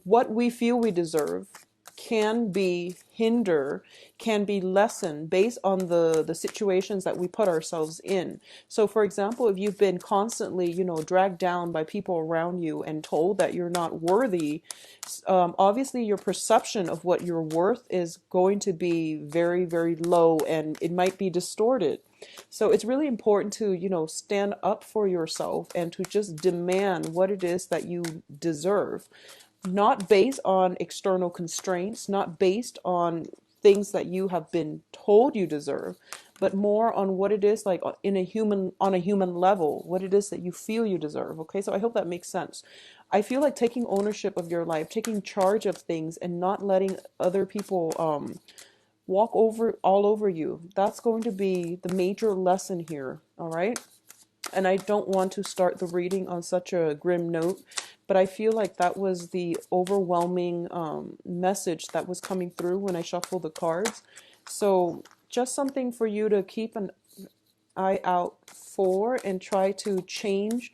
what we feel we deserve can be can be lessened based on the situations that we put ourselves in. So for example, if you've been constantly, dragged down by people around you and told that you're not worthy, obviously your perception of what you're worth is going to be very, very low, and it might be distorted. So it's really important to, stand up for yourself and to just demand what it is that you deserve, not based on external constraints, not based on things that you have been told you deserve, but more on what it is like on a human level, what it is that you feel you deserve. Okay, so I hope that makes sense. I feel like taking ownership of your life, taking charge of things, and not letting other people walk over all over you. That's going to be the major lesson here. All right. And I don't want to start the reading on such a grim note, but I feel like that was the overwhelming message that was coming through when I shuffled the cards. So just something for you to keep an eye out for and try to change.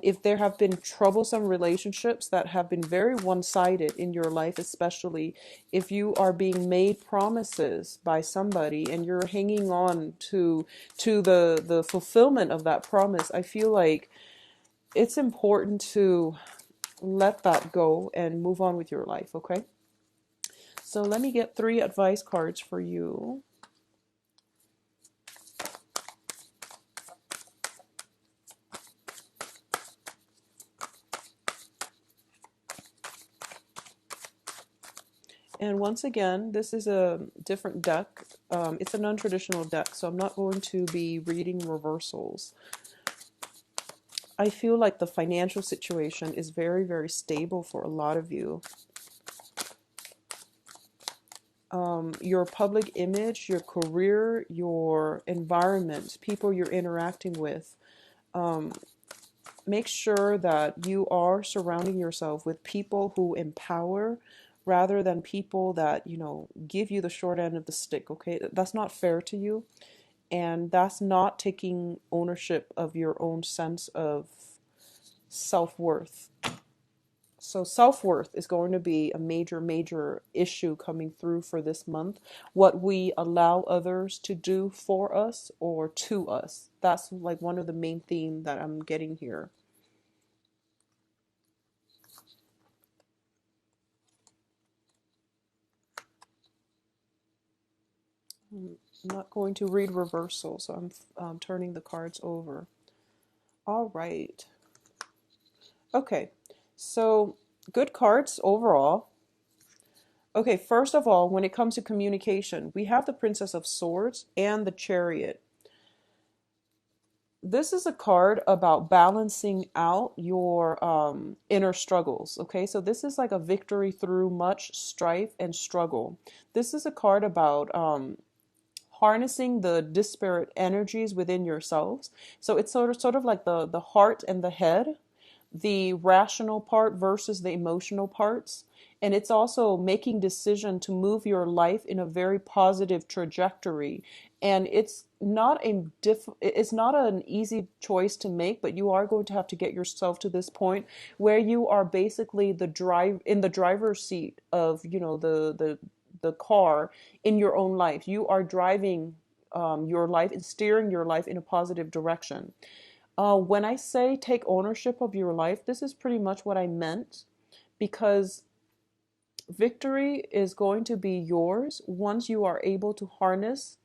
If there have been troublesome relationships that have been very one-sided in your life, especially if you are being made promises by somebody and you're hanging on to the fulfillment of that promise, I feel like it's important to let that go and move on with your life. Okay, so let me get 3 advice cards for you. And once again, this is a different deck. It's a non-traditional deck, so I'm not going to be reading reversals. I feel like the financial situation is very, very stable for a lot of you. Your public image, your career, your environment, people you're interacting with. Make sure that you are surrounding yourself with people who empower rather than people that, give you the short end of the stick, okay? That's not fair to you, and that's not taking ownership of your own sense of self-worth. So self-worth is going to be a major, major issue coming through for this month. What we allow others to do for us or to us. That's like one of the main themes that I'm getting here. I'm not going to read reversal, so I'm turning the cards over. All right. Okay, so good cards overall. Okay, first of all, when it comes to communication, we have the Princess of Swords and the Chariot. This is a card about balancing out your inner struggles. Okay, so this is like a victory through much strife and struggle. This is a card about harnessing the disparate energies within yourselves. So it's sort of like the heart and the head, the rational part versus the emotional parts. And it's also making decision to move your life in a very positive trajectory. And it's not an easy choice to make, but you are going to have to get yourself to this point where you are basically in the driver's seat of, the car in your own life. You are driving your life and steering your life in a positive direction. When I say take ownership of your life, this is pretty much what I meant, because victory is going to be yours once you are able to harness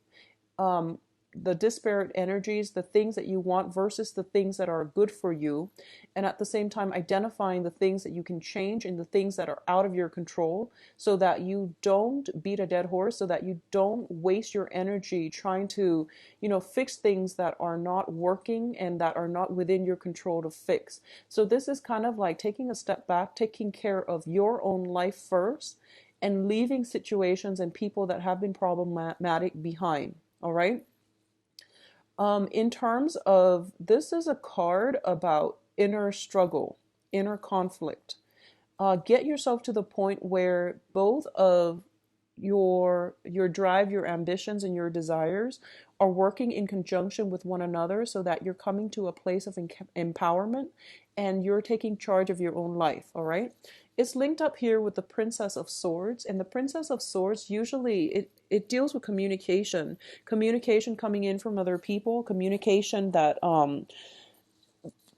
um, the disparate energies, the things that you want versus the things that are good for you. And at the same time, identifying the things that you can change and the things that are out of your control, so that you don't beat a dead horse, so that you don't waste your energy trying to, fix things that are not working and that are not within your control to fix. So this is kind of like taking a step back, taking care of your own life first, and leaving situations and people that have been problematic behind. All right. In terms of, this is a card about inner struggle, inner conflict. Get yourself to the point where both of your drive, your ambitions, and your desires are working in conjunction with one another, so that you're coming to a place of empowerment and you're taking charge of your own life, all right? It's linked up here with the Princess of Swords, and the Princess of Swords usually it deals with communication coming in from other people, communication that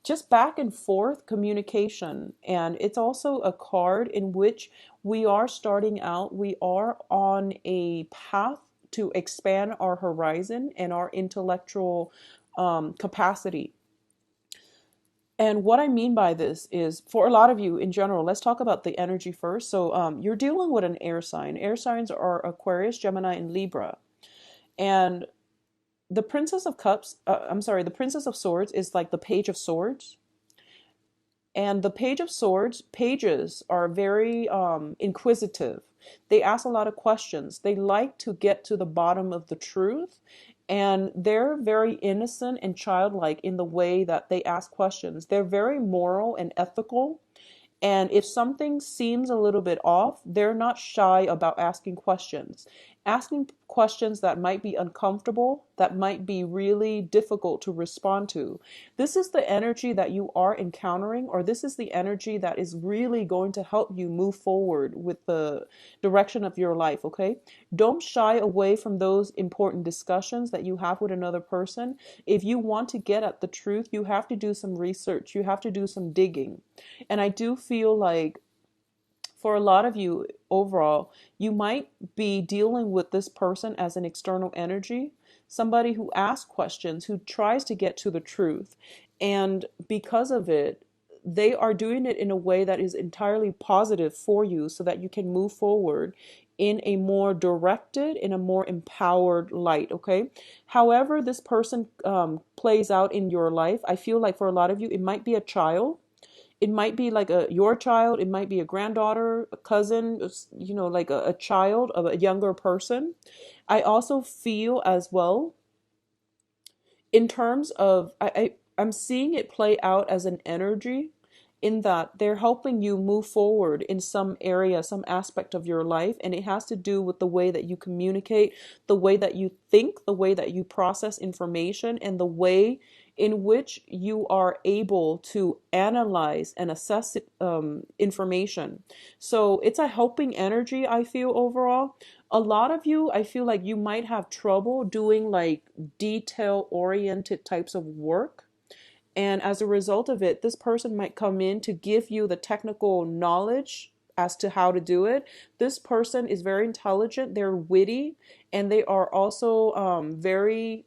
just back and forth communication. And it's also a card in which we are starting out, we are on a path to expand our horizon and our intellectual capacity. And what I mean by this is, for a lot of you in general, let's talk about the energy first. So you're dealing with an air sign. Air signs are Aquarius, Gemini, and Libra. And the Princess of Cups, the Princess of Swords is like the Page of Swords. And the Page of Swords, pages are very inquisitive. They ask a lot of questions. They like to get to the bottom of the truth. And they're very innocent and childlike in the way that they ask questions. They're very moral and ethical. And if something seems a little bit off, they're not shy about asking questions. Asking questions that might be uncomfortable, that might be really difficult to respond to. This is the energy that you are encountering, or this is the energy that is really going to help you move forward with the direction of your life, okay? Don't shy away from those important discussions that you have with another person. If you want to get at the truth, you have to do some research, you have to do some digging. And I do feel like for a lot of you overall, you might be dealing with this person as an external energy, somebody who asks questions, who tries to get to the truth. And because of it, they are doing it in a way that is entirely positive for you so that you can move forward in a more directed, in a more empowered light, okay? However, this person plays out in your life, I feel like for a lot of you, it might be a child. It might be like your child, it might be a granddaughter, a cousin, like a child of a younger person. I also feel as well in terms of I'm seeing it play out as an energy in that they're helping you move forward in some area, some aspect of your life, and it has to do with the way that you communicate, the way that you think, the way that you process information, and the way in which you are able to analyze and assess information. So it's a helping energy, I feel, overall. A lot of you, I feel like you might have trouble doing like detail oriented types of work. And as a result of it, this person might come in to give you the technical knowledge as to how to do it. This person is very intelligent, they're witty, and they are also very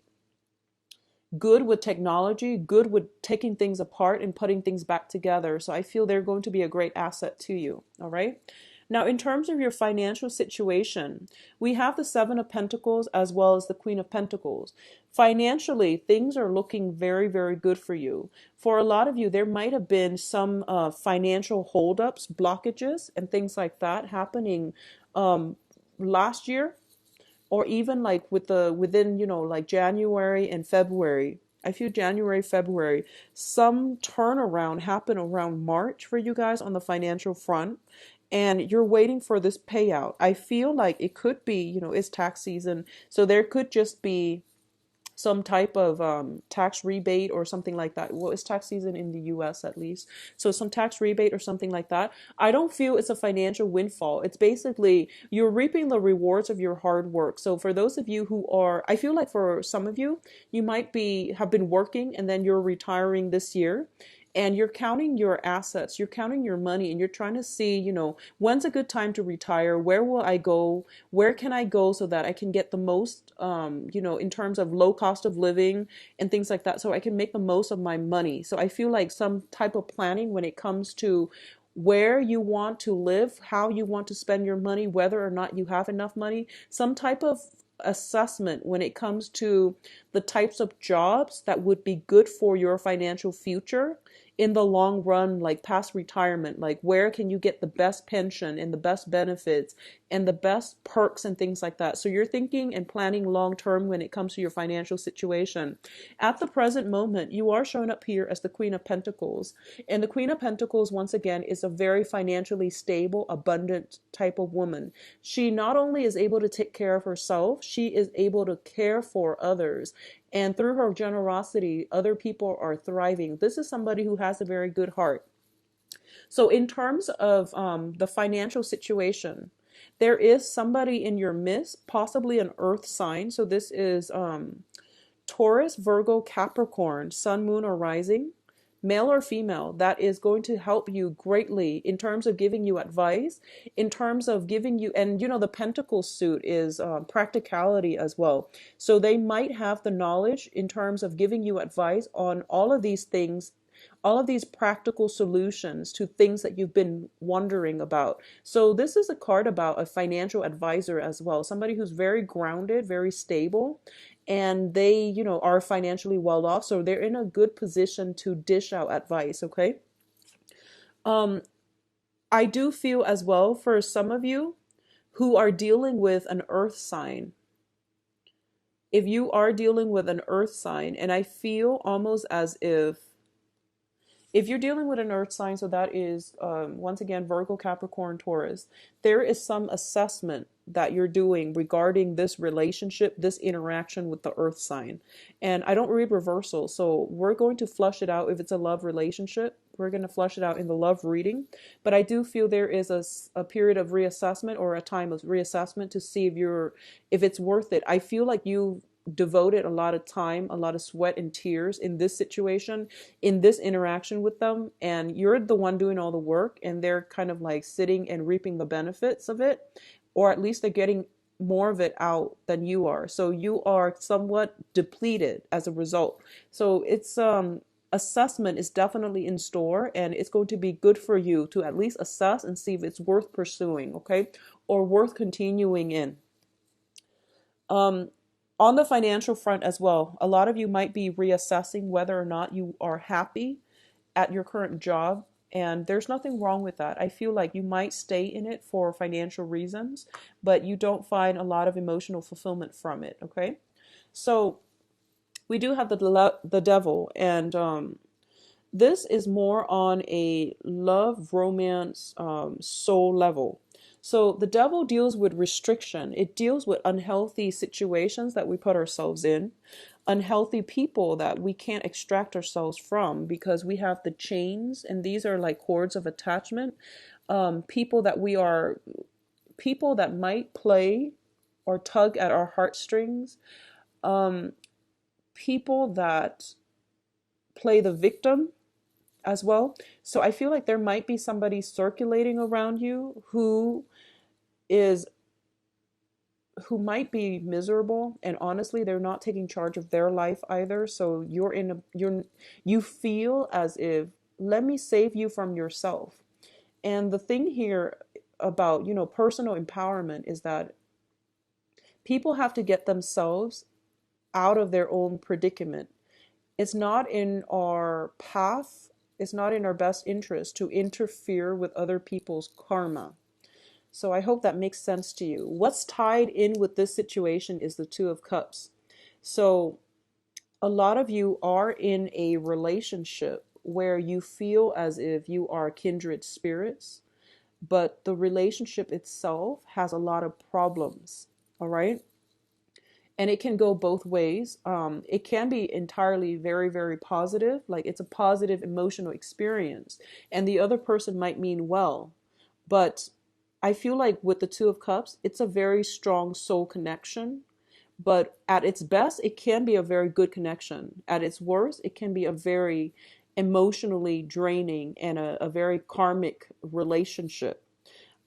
good with technology, good with taking things apart and putting things back together. So I feel they're going to be a great asset to you. All right. Now, in terms of your financial situation, we have the Seven of Pentacles as well as the Queen of Pentacles. Financially, things are looking very, very good for you. For a lot of you, there might have been some financial holdups, blockages, and things like that happening last year, or even like within like January and February. I feel January, February, some turnaround happened around March for you guys on the financial front, and you're waiting for this payout. I feel like it could be, it's tax season, so there could just be some type of tax rebate or something like that. Well, it's tax season in the US at least. So some tax rebate or something like that. I don't feel it's a financial windfall. It's basically you're reaping the rewards of your hard work. So for those of you who are, I feel like for some of you, you might have been working and then you're retiring this year. And you're counting your assets, you're counting your money, and you're trying to see, when's a good time to retire? Where will I go? Where can I go so that I can get the most, in terms of low cost of living and things like that, so I can make the most of my money. So I feel like some type of planning when it comes to where you want to live, how you want to spend your money, whether or not you have enough money, some type of assessment when it comes to the types of jobs that would be good for your financial future in the long run, like past retirement, like where can you get the best pension and the best benefits and the best perks and things like that. So you're thinking and planning long term when it comes to your financial situation. At the present moment, you are showing up here as the Queen of Pentacles. And the Queen of Pentacles, once again, is a very financially stable, abundant type of woman. She not only is able to take care of herself, she is able to care for others. And through her generosity, other people are thriving. This is somebody who has a very good heart. So, in terms of the financial situation, there is somebody in your midst, possibly an earth sign. So, this is Taurus, Virgo, Capricorn, Sun, Moon, or Rising, male or female, that is going to help you greatly in terms of giving you advice, in terms of giving you, and you know, the Pentacle suit is practicality as well. So they might have the knowledge in terms of giving you advice on all of these things, all of these practical solutions to things that you've been wondering about. So this is a card about a financial advisor as well, somebody who's very grounded, very stable, and they, you know, are financially well off, so they're in a good position to dish out advice. Okay. um I do feel as well for some of you who are dealing with an earth sign, if you are dealing with an earth sign, and I feel almost as if you're dealing with an earth sign, so that is once again Virgo, Capricorn, Taurus, there is some assessment that you're doing regarding this relationship, this interaction with the earth sign. And I don't read reversal, so we're going to flush it out. If it's a love relationship, we're going to flush it out in the love reading. But I do feel there is a period of reassessment, or a time of reassessment, to see if it's worth it. I feel like you devoted a lot of time, a lot of sweat and tears in this situation, in this interaction with them, and you're the one doing all the work, and they're kind of like sitting and reaping the benefits of it, or at least they're getting more of it out than you are. So you are somewhat depleted as a result. So it's assessment is definitely in store, and it's going to be good for you to at least assess and see if it's worth pursuing, okay, or worth continuing in. Um, on the financial front as well, a lot of you might be reassessing whether or not you are happy at your current job. And there's nothing wrong with that. I feel like you might stay in it for financial reasons, but you don't find a lot of emotional fulfillment from it. Okay. So we do have the devil, and this is more on a love, romance, soul level. So the devil deals with restriction. It deals with unhealthy situations that we put ourselves in, unhealthy people that we can't extract ourselves from because we have the chains, and these are like cords of attachment. People that we are, people that might play or tug at our heartstrings, people that play the victim as well. So I feel like there might be somebody circulating around you is who might be miserable, and honestly they're not taking charge of their life either. So you feel as if, let me save you from yourself. And the thing here about, you know, personal empowerment is that people have to get themselves out of their own predicament. It's not in our path, it's not in our best interest to interfere with other people's karma. So I hope that makes sense to you. What's tied in with this situation is the Two of Cups. So a lot of you are in a relationship where you feel as if you are kindred spirits, but the relationship itself has a lot of problems. All right. And it can go both ways. It can be entirely very, very positive, like it's a positive emotional experience, and the other person might mean well. But I feel like with the Two of Cups, it's a very strong soul connection. But at its best, it can be a very good connection. At its worst, it can be a very emotionally draining and a very karmic relationship.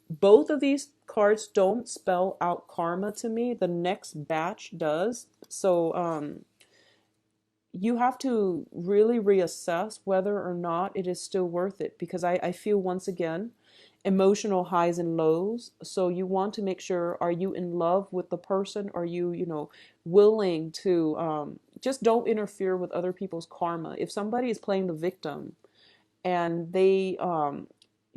Both of these cards don't spell out karma to me. The next batch does. So you have to really reassess whether or not it is still worth it, because I feel, once again, emotional highs and lows. So you want to make sure, are you in love with the person? Are you, you know, willing to just don't interfere with other people's karma. If somebody is playing the victim and they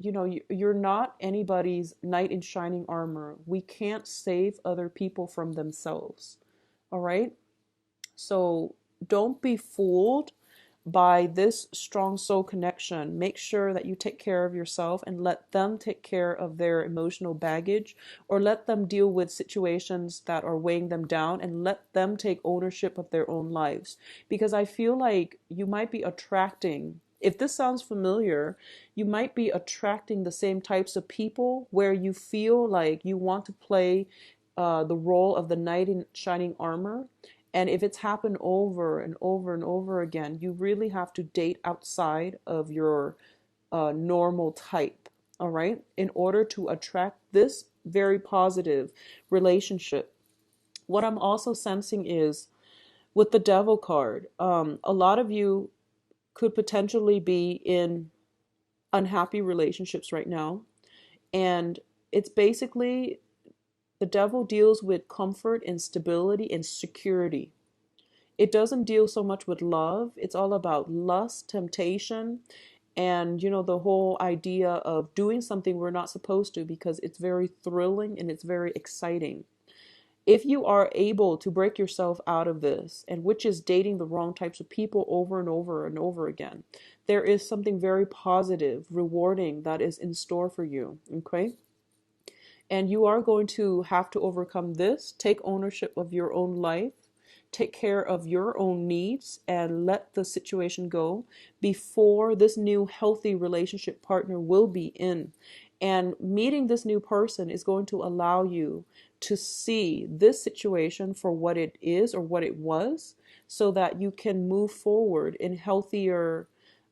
you know, you're not anybody's knight in shining armor. We can't save other people from themselves. All right. So don't be fooled by this strong soul connection, make sure that you take care of yourself and let them take care of their emotional baggage, or let them deal with situations that are weighing them down, and let them take ownership of their own lives. Because I feel like you might be attracting, if this sounds familiar, you might be attracting the same types of people where you feel like you want to play the role of the knight in shining armor. And if it's happened over and over and over again, you really have to date outside of your normal type, all right, in order to attract this very positive relationship. What I'm also sensing is with the Devil card, a lot of you could potentially be in unhappy relationships right now. And it's basically the Devil deals with comfort and stability and security. It doesn't deal so much with love. It's all about lust, temptation, and the whole idea of doing something we're not supposed to, because it's very thrilling and it's very exciting. If you are able to break yourself out of this, and which is dating the wrong types of people over and over and over again, there is something very positive, rewarding that is in store for you, okay? And you are going to have to overcome this, take ownership of your own life, take care of your own needs, and let the situation go before this new healthy relationship partner will be in. And meeting this new person is going to allow you to see this situation for what it is or what it was, so that you can move forward in healthier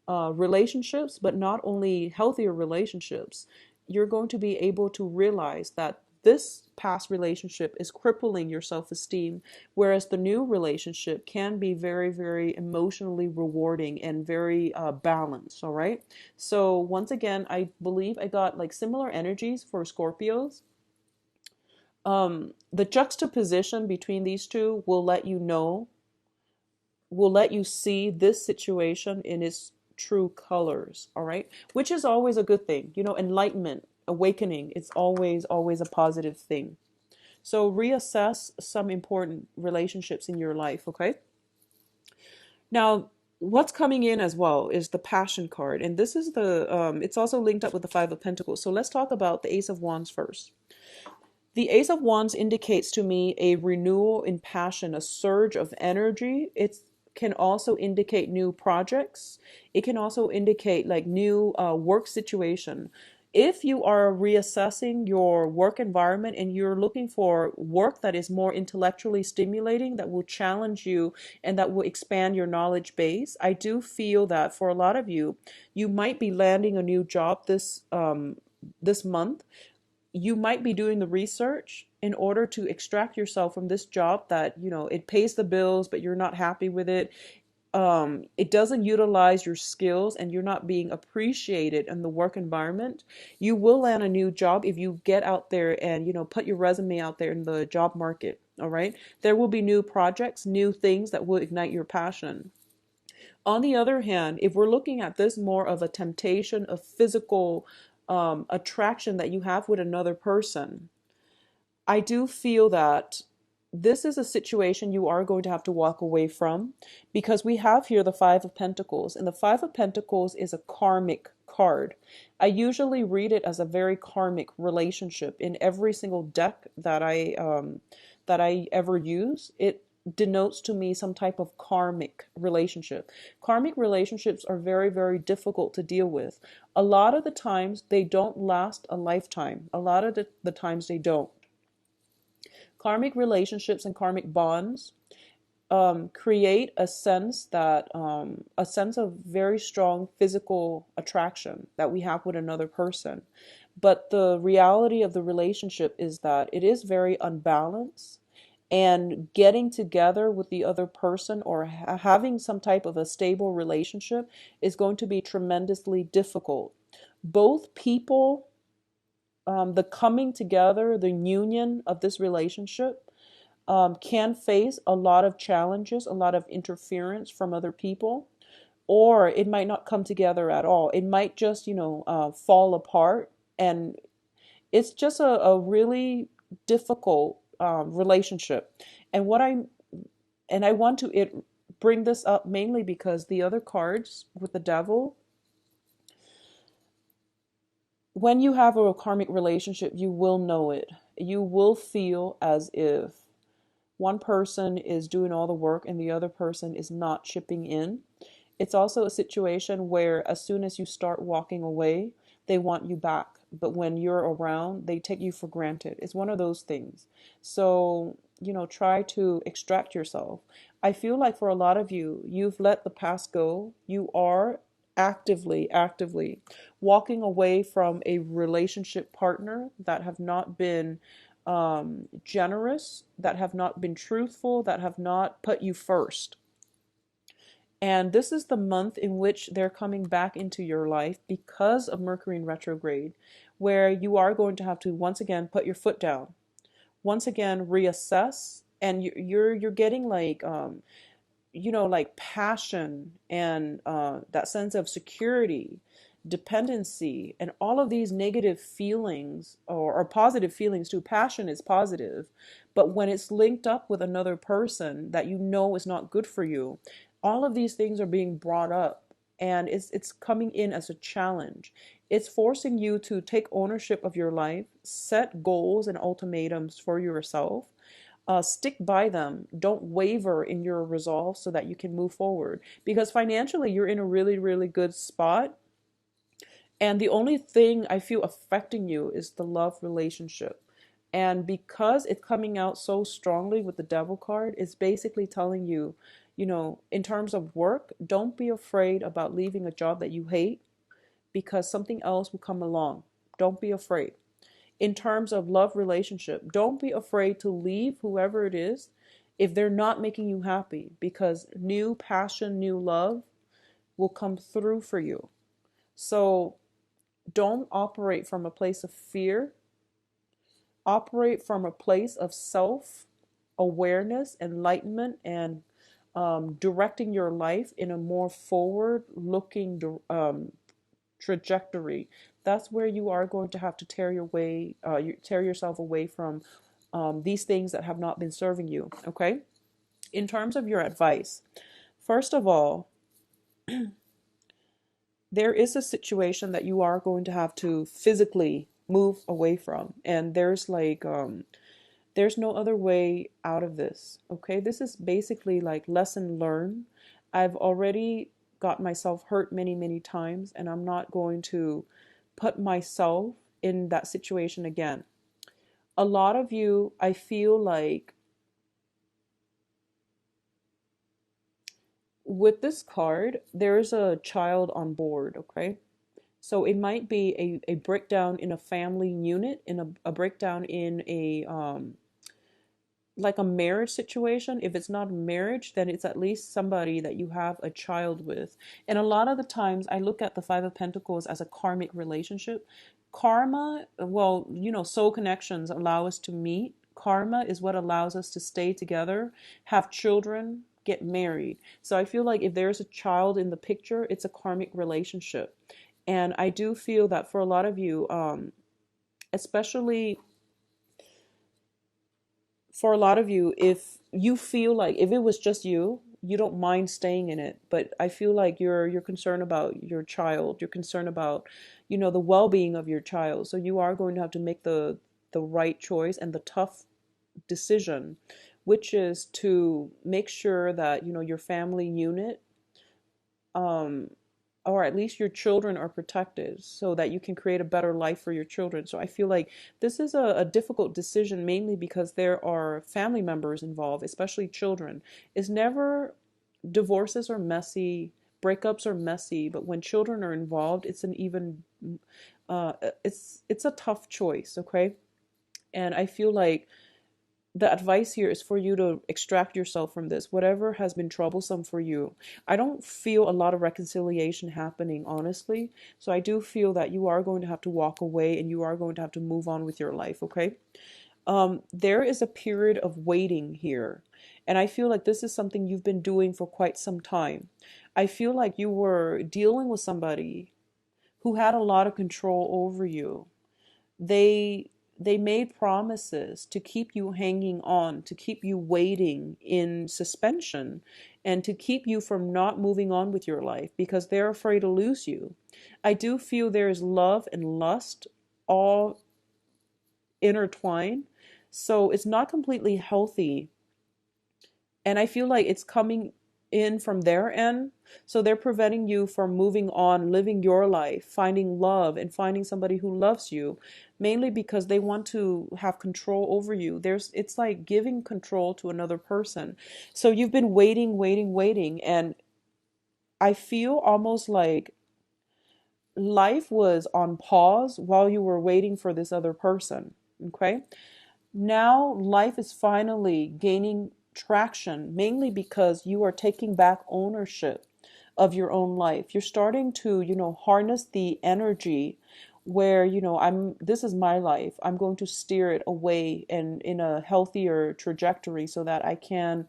relationships. But not only healthier relationships, you're going to be able to realize that this past relationship is crippling your self-esteem, whereas the new relationship can be very, very emotionally rewarding and very balanced. All right. So once again, I believe I got like similar energies for Scorpios. The juxtaposition between these two will let you see this situation in its true colors, all right? Which is always a good thing. Enlightenment, awakening, it's always, always a positive thing. So reassess some important relationships in your life, okay? Now, what's coming in as well is the Passion card. And this is it's also linked up with the Five of Pentacles. So let's talk about the Ace of Wands first. The Ace of Wands indicates to me a renewal in passion, a surge of energy. It can also indicate new projects. It can also indicate like new work situation. If you are reassessing your work environment and you're looking for work that is more intellectually stimulating, that will challenge you and that will expand your knowledge base, I do feel that for a lot of you, you might be landing a new job this month. You might be doing the research in order to extract yourself from this job that, it pays the bills, but you're not happy with it. It doesn't utilize your skills and you're not being appreciated in the work environment. You will land a new job if you get out there and, put your resume out there in the job market. All right. There will be new projects, new things that will ignite your passion. On the other hand, if we're looking at this more of a temptation of physical attraction that you have with another person, I do feel that this is a situation you are going to have to walk away from, because we have here the Five of Pentacles, and the Five of Pentacles is a karmic card. I usually read it as a very karmic relationship in every single deck that I ever use. It denotes to me some type of karmic relationship. Karmic relationships are very, very difficult to deal with. A lot of the times they don't last a lifetime. A lot of the times they don't. Karmic relationships and karmic bonds create a sense of very strong physical attraction that we have with another person. But the reality of the relationship is that it is very unbalanced, and getting together with the other person or having some type of a stable relationship is going to be tremendously difficult. Both people, the coming together, the union of this relationship can face a lot of challenges, a lot of interference from other people, or it might not come together at all. It might just, fall apart. And it's just a really difficult relationship. And I want to bring this up mainly because the other cards with the devil, when you have a karmic relationship, you will know it. You will feel as if one person is doing all the work and the other person is not chipping in. It's also a situation where as soon as you start walking away, they want you back. But when you're around, they take you for granted. It's one of those things. So, try to extract yourself. I feel like for a lot of you, you've let the past go. You are actively walking away from a relationship partner that have not been generous, that have not been truthful, that have not put you first. And this is the month in which they're coming back into your life because of Mercury in retrograde, where you are going to have to once again put your foot down, once again reassess, and you're getting like like passion and that sense of security, dependency, and all of these negative feelings or positive feelings too. Passion is positive, but when it's linked up with another person that is not good for you, all of these things are being brought up, and it's coming in as a challenge. It's forcing you to take ownership of your life, set goals and ultimatums for yourself. Stick by them. Don't waver in your resolve so that you can move forward. Because financially, you're in a really, really good spot. And the only thing I feel affecting you is the love relationship. And because it's coming out so strongly with the devil card, it's basically telling you, in terms of work, don't be afraid about leaving a job that you hate because something else will come along. Don't be afraid. In terms of love relationship, don't be afraid to leave whoever it is if they're not making you happy, because new passion, new love will come through for you. So don't operate from a place of fear. Operate from a place of self awareness, enlightenment, and directing your life in a more forward looking trajectory. That's where you are going to have to tear yourself away from these things that have not been serving you. Okay. In terms of your advice, first of all, there is a situation that you are going to have to physically move away from, and there's no other way out of this. Okay, this is basically like lesson learned. I've already got myself hurt many times, and I'm not going to put myself in that situation again. A lot of you, I feel like with this card, there's a child on board. Okay, so it might be a breakdown in a family unit, in a breakdown in a like a marriage situation. If it's not a marriage, then it's at least somebody that you have a child with. And a lot of the times I look at the Five of Pentacles as a karmic relationship. Karma, well, soul connections allow us to meet. Karma is what allows us to stay together, have children, get married. So I feel like if there's a child in the picture, it's a karmic relationship. And I do feel that for a lot of you, especially for a lot of you, if you feel like if it was just you, you don't mind staying in it. But I feel like you're concerned about your child. You're concerned about, the well-being of your child. So you are going to have to make the right choice and the tough decision, which is to make sure that, your family unit, or at least your children are protected so that you can create a better life for your children. So I feel like this is a difficult decision, mainly because there are family members involved, especially children. It's never, divorces are messy, breakups are messy, but when children are involved, it's an even, it's a tough choice, okay? And I feel like the advice here is for you to extract yourself from this, whatever has been troublesome for you. I don't feel a lot of reconciliation happening, honestly. So I do feel that you are going to have to walk away and you are going to have to move on with your life, okay? There is a period of waiting here. And I feel like this is something you've been doing for quite some time. I feel like you were dealing with somebody who had a lot of control over you. They made promises to keep you hanging on, to keep you waiting in suspension. and to keep you from not moving on with your life because they're afraid to lose you. I do feel there is love and lust all intertwined. So it's not completely healthy. And I feel like it's coming in from their end. So they're preventing you from moving on, living your life, finding love, and finding somebody who loves you, mainly because they want to have control over you. It's like giving control to another person. So you've been waiting, waiting, waiting. And I feel almost like life was on pause while you were waiting for this other person. Okay. Now life is finally gaining traction, mainly because you are taking back ownership of your own life. You're starting to, harness the energy where, this is my life. I'm going to steer it away and in a healthier trajectory so that I can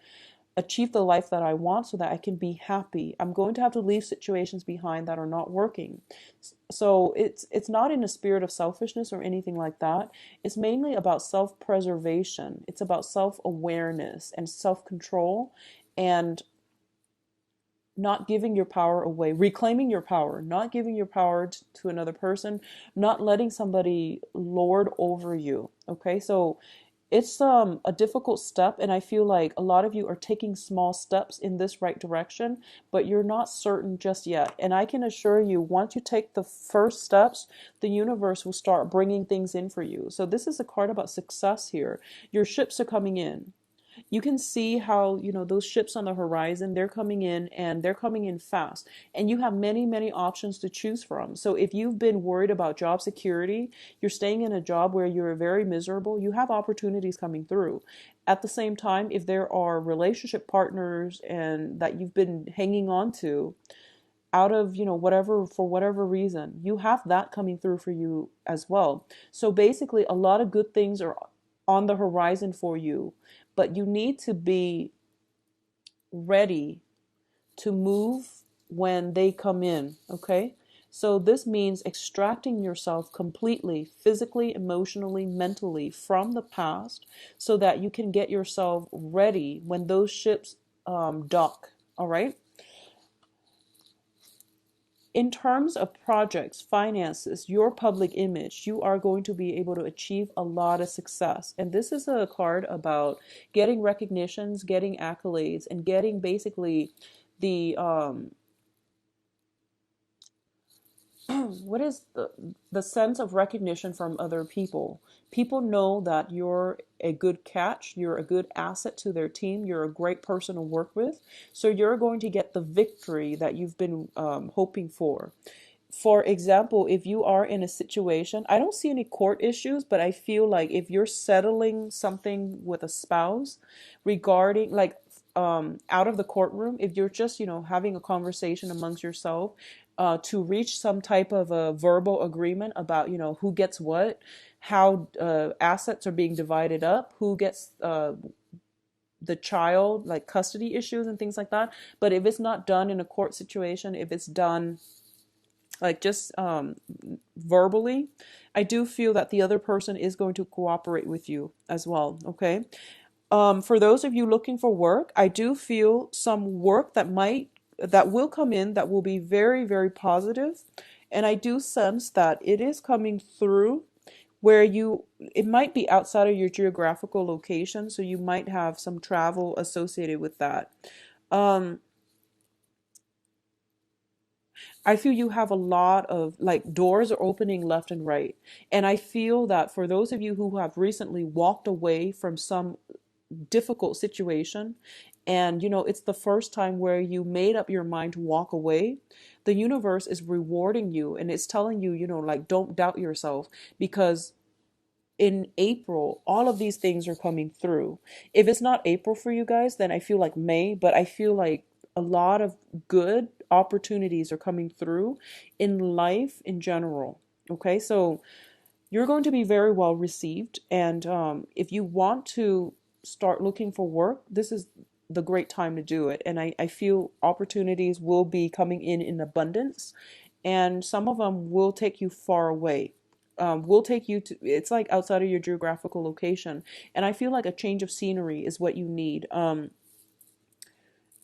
achieve the life that I want, so that I can be happy. I'm going to have to leave situations behind that are not working. So it's not in a spirit of selfishness or anything like that. It's mainly about self-preservation. It's about self-awareness and self-control, and not giving your power away, reclaiming your power, not giving your power to another person, not letting somebody lord over you. Okay, so it's a difficult step, and I feel like a lot of you are taking small steps in this right direction, but you're not certain just yet. And I can assure you, once you take the first steps, the universe will start bringing things in for you. So this is a card about success here. Your ships are coming in. You can see how, those ships on the horizon, they're coming in, and they're coming in fast. And you have many, many options to choose from. So if you've been worried about job security, you're staying in a job where you're very miserable, you have opportunities coming through. At the same time, if there are relationship partners and that you've been hanging on to out of, whatever, for whatever reason, you have that coming through for you as well. So basically, a lot of good things are on the horizon for you, but you need to be ready to move when they come in, okay? So this means extracting yourself completely, physically, emotionally, mentally from the past so that you can get yourself ready when those ships dock, all right? In terms of projects, finances, your public image, you are going to be able to achieve a lot of success. And this is a card about getting recognitions, getting accolades, and getting basically the what is the sense of recognition from other people. People know that you're a good catch, you're a good asset to their team, you're a great person to work with. So you're going to get the victory that you've been hoping for. For example, if you are in a situation, I don't see any court issues, but I feel like if you're settling something with a spouse regarding like out of the courtroom, if you're just, having a conversation amongst yourself to reach some type of a verbal agreement about, who gets what, how assets are being divided up, who gets the child, like custody issues and things like that. But if it's not done in a court situation, if it's done like just verbally, I do feel that the other person is going to cooperate with you as well. Okay. For those of you looking for work, I do feel some work that will come in that will be very, very positive. And I do sense that it is coming through where it might be outside of your geographical location. So you might have some travel associated with that. I feel you have a lot of like doors are opening left and right. And I feel that for those of you who have recently walked away from some difficult situation, and it's the first time where you made up your mind to walk away, the universe is rewarding you, and it's telling you, like, don't doubt yourself, because in April all of these things are coming through. If it's not April for you guys, then I feel like May, but I feel like a lot of good opportunities are coming through in life in general. Okay, so you're going to be very well received. And if you want to start looking for work, this is the great time to do it. And I feel opportunities will be coming in abundance, and some of them will take you far away. Will take you to, it's like outside of your geographical location. And I feel like a change of scenery is what you need.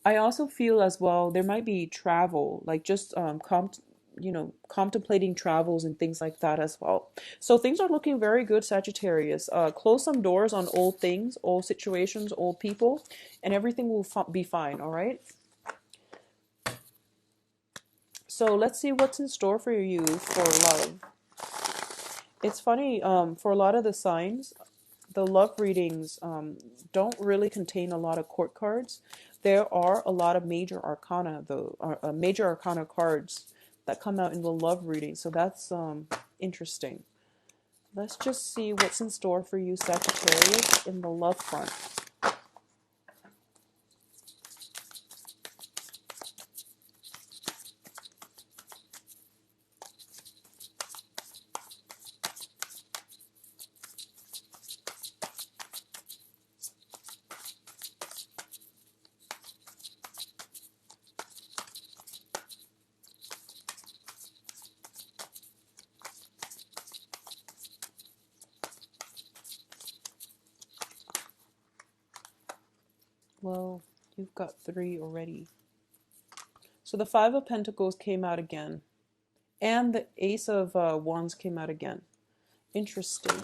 I also feel as well there might be travel, like just contemplating travels and things like that as well. So things are looking very good, Sagittarius. Close some doors on old things, old situations, old people, and everything will be fine. All right. So let's see what's in store for you for love. It's funny, for a lot of the signs, the love readings don't really contain a lot of court cards. There are a lot of major arcana, though, major arcana cards that come out in the love reading. So that's interesting. Let's just see what's in store for you, Sagittarius, in the love front. Well, you've got 3 already. So the 5 of Pentacles came out again, and the Ace of Wands came out again. Interesting.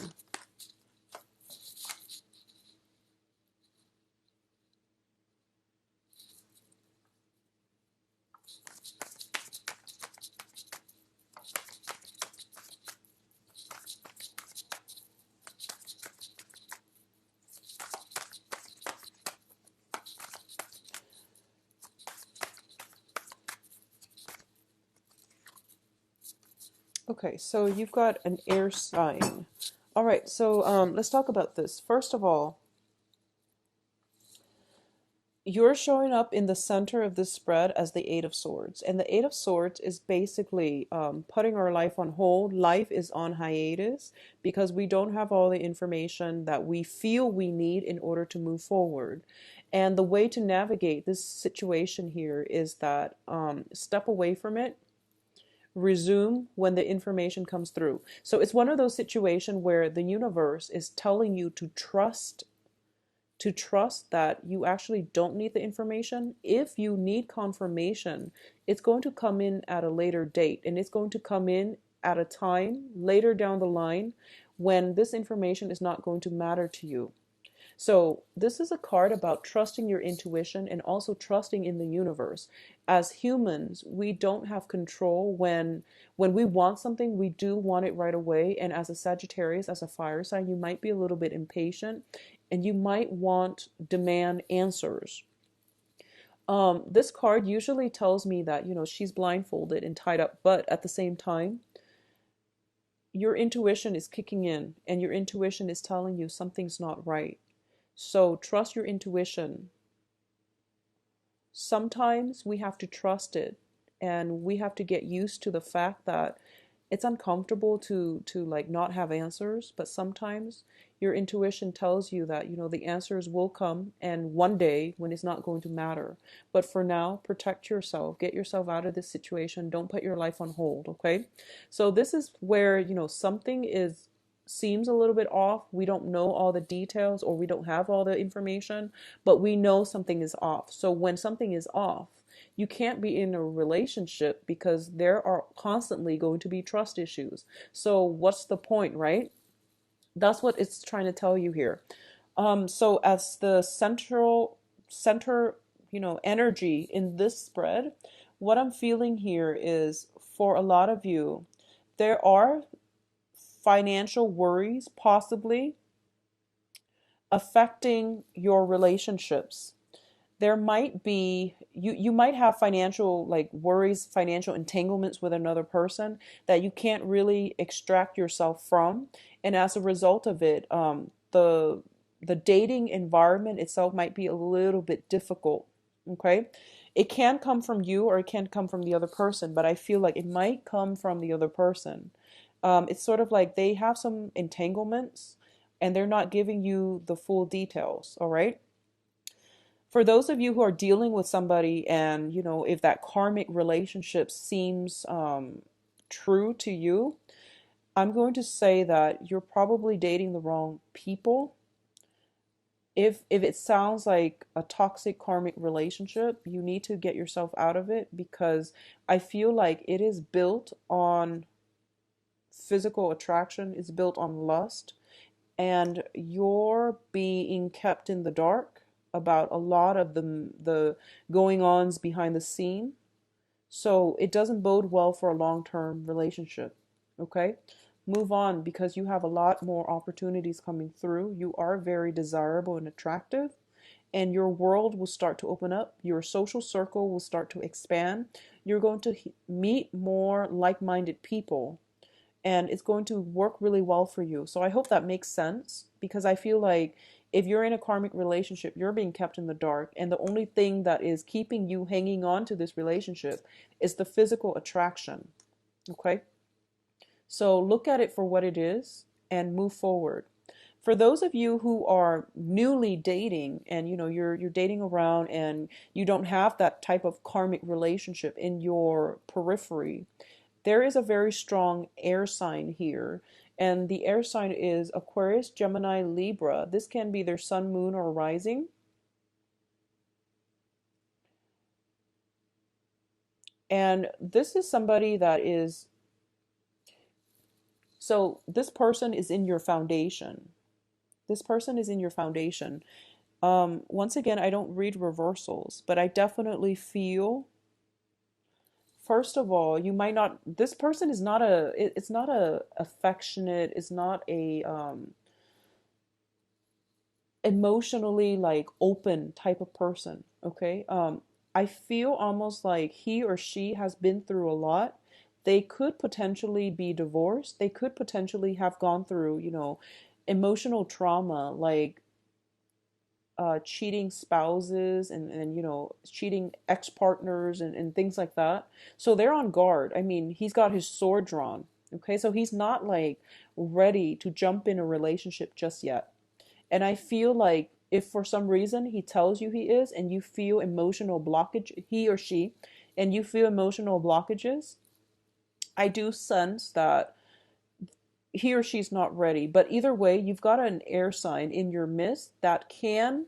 Okay, so you've got an air sign. All right, so let's talk about this. First of all, you're showing up in the center of this spread as the Eight of Swords. And the Eight of Swords is basically putting our life on hold. Life is on hiatus because we don't have all the information that we feel we need in order to move forward. And the way to navigate this situation here is that step away from it, resume when the information comes through. So it's one of those situations where the universe is telling you to trust that you actually don't need the information. If you need confirmation, it's going to come in at a later date, and it's going to come in at a time later down the line when this information is not going to matter to you. So this is a card about trusting your intuition and also trusting in the universe. As humans, we don't have control when we want something, we do want it right away. And as a Sagittarius, as a fire sign, you might be a little bit impatient and you might demand answers. This card usually tells me that, she's blindfolded and tied up, but at the same time, your intuition is kicking in and your intuition is telling you something's not right. So trust your intuition. Sometimes we have to trust it and we have to get used to the fact that it's uncomfortable to like not have answers, but sometimes your intuition tells you that the answers will come and one day when it's not going to matter. But for now, protect yourself, get yourself out of this situation, don't put your life on hold. Okay, so this is where something seems a little bit off. We don't know all the details or we don't have all the information, but we know something is off. So when something is off, you can't be in a relationship because there are constantly going to be trust issues. So what's the point, right? That's what it's trying to tell you here. So as the center, energy in this spread, what I'm feeling here is for a lot of you, there are financial worries possibly affecting your relationships. There might be you might have financial like worries, financial entanglements with another person that you can't really extract yourself from, and as a result of it, the dating environment itself might be a little bit difficult. Okay, it can come from you or it can come from the other person, but I feel like it might come from the other person. It's sort of like they have some entanglements and they're not giving you the full details. All right. For those of you who are dealing with somebody and, if that karmic relationship seems true to you, I'm going to say that you're probably dating the wrong people. If it sounds like a toxic karmic relationship, you need to get yourself out of it, because I feel like it is built on physical attraction, it's built on lust, and you're being kept in the dark about a lot of the going ons behind the scene. So it doesn't bode well for a long-term relationship. Okay? Move on, because you have a lot more opportunities coming through. You are very desirable and attractive, and your world will start to open up. Your social circle will start to expand. You're going to meet more like-minded people, and it's going to work really well for you. So I hope that makes sense, because I feel like if you're in a karmic relationship, you're being kept in the dark, and the only thing that is keeping you hanging on to this relationship is the physical attraction. Okay? So look at it for what it is and move forward. For those of you who are newly dating, and you're dating around and you don't have that type of karmic relationship in your periphery, there is a very strong air sign here. And the air sign is Aquarius, Gemini, Libra. This can be their sun, moon, or rising. And this is somebody that is, so this person is in your foundation. This person is in your foundation. Once again, I don't read reversals, but I definitely feel, first of all, you might not, this person is not it's not a affectionate, it's not a emotionally like open type of person. Okay. I feel almost like he or she has been through a lot. They could potentially be divorced. They could potentially have gone through, emotional trauma, like cheating spouses, and cheating ex-partners, and things like that. So they're on guard. I mean, he's got his sword drawn. Okay, so he's not like ready to jump in a relationship just yet. And I feel like if for some reason he tells you he is, and you feel emotional blockage, he or she, and you feel emotional blockages, I do sense that he or she's not ready. But either way, you've got an air sign in your midst that can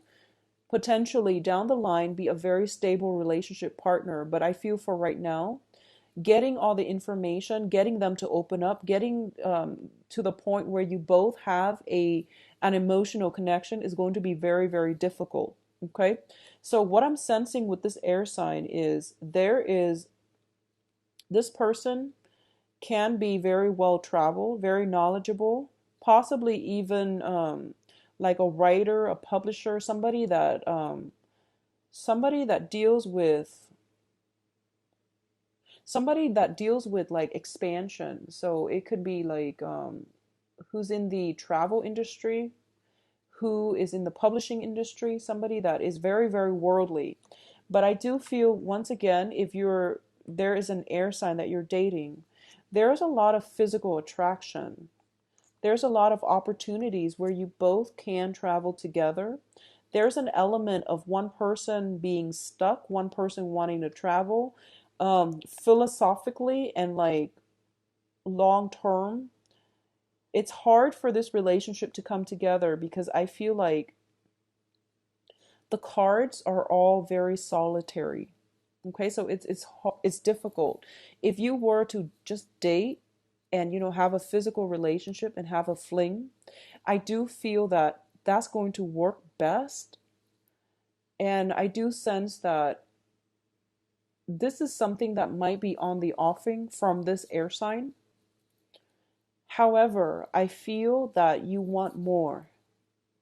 potentially down the line be a very stable relationship partner. But I feel for right now, getting all the information, getting them to open up, getting to the point where you both have an emotional connection is going to be very, very difficult. Okay. So what I'm sensing with this air sign is this person can be very well traveled, very knowledgeable, possibly even like a writer, a publisher, somebody that deals with like expansion. So it could be like who's in the travel industry, who is in the publishing industry, somebody that is very, very worldly. But I do feel, once again, if there is an air sign that you're dating, there's a lot of physical attraction. There's a lot of opportunities where you both can travel together. There's an element of one person being stuck, one person wanting to travel. Philosophically and like long term, it's hard for this relationship to come together, because I feel like the cards are all very solitary. Okay, so it's difficult. If you were to just date and have a physical relationship and have a fling, I do feel that that's going to work best. And I do sense that this is something that might be on the offing from this air sign. However, I feel that you want more.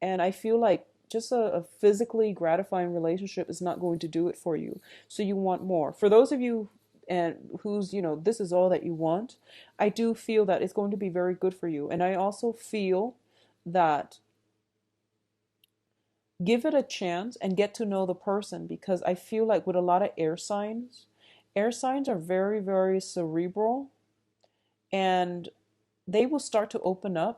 And I feel like just a physically gratifying relationship is not going to do it for you. So you want more. For those of you and who's, this is all that you want, I do feel that it's going to be very good for you. And I also feel that give it a chance and get to know the person, because I feel like with a lot of air signs are very, very cerebral, and they will start to open up.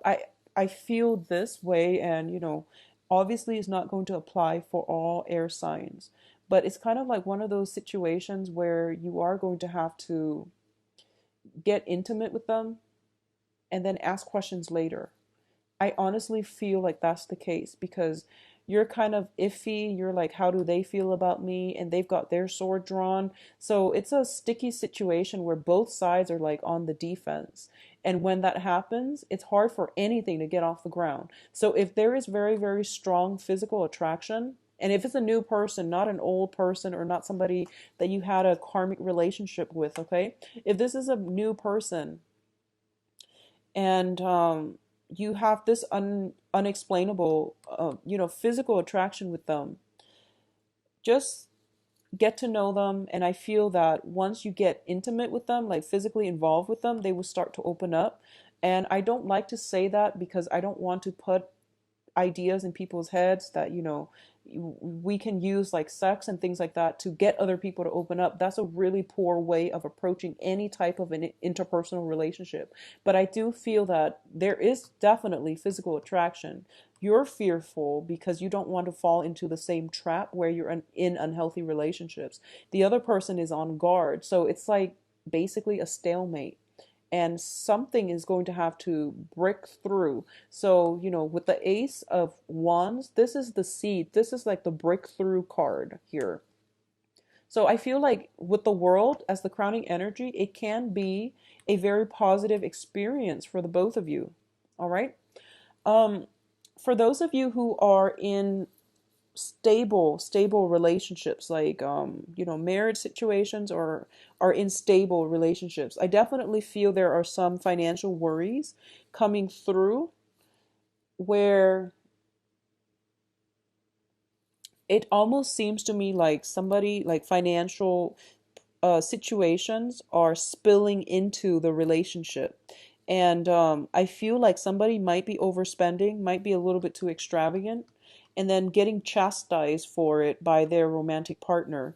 I feel this way, and obviously it's not going to apply for all air signs, but it's kind of like one of those situations where you are going to have to get intimate with them and then ask questions later. I honestly feel like that's the case, because you're kind of iffy. You're like, how do they feel about me? And they've got their sword drawn. So it's a sticky situation where both sides are like on the defense. And when that happens, it's hard for anything to get off the ground. So if there is very, very strong physical attraction, and if it's a new person, not an old person or not somebody that you had a karmic relationship with, okay? If this is a new person and you have this unexplainable, physical attraction with them, just get to know them. And I feel that once you get intimate with them, like physically involved with them, they will start to open up. And I don't like to say that because I don't want to put ideas in people's heads that we can use like sex and things like that to get other people to open up. That's a really poor way of approaching any type of an interpersonal relationship. But I do feel that there is definitely physical attraction. You're fearful because you don't want to fall into the same trap where you're in unhealthy relationships. The other person is on guard, so it's like basically a stalemate, and something is going to have to break through. So, with the Ace of Wands, this is the seed. This is like the breakthrough card here. So I feel like with the World as the crowning energy, it can be a very positive experience for the both of you. All right. Um, for those of you who are in stable relationships, like marriage situations, or are in stable relationships, I definitely feel there are some financial worries coming through, where it almost seems to me like somebody, like financial situations are spilling into the relationship. And I feel like somebody might be overspending, might be a little bit too extravagant, and then getting chastised for it by their romantic partner.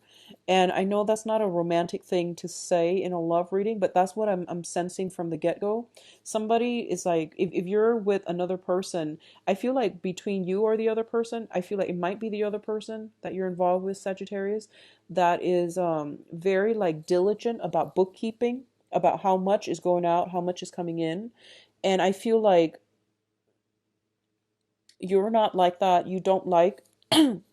And I know that's not a romantic thing to say in a love reading, but that's what I'm sensing from the get-go. Somebody is like, if you're with another person, I feel like between you or the other person, I feel like it might be the other person that you're involved with, Sagittarius, that is very like diligent about bookkeeping, about how much is going out, how much is coming in. And I feel like you're not like that. You don't like to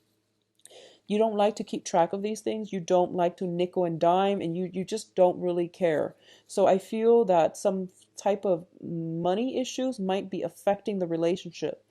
keep track of these things. You don't like to nickel and dime, and you just don't really care. So I feel that some type of money issues might be affecting the relationship.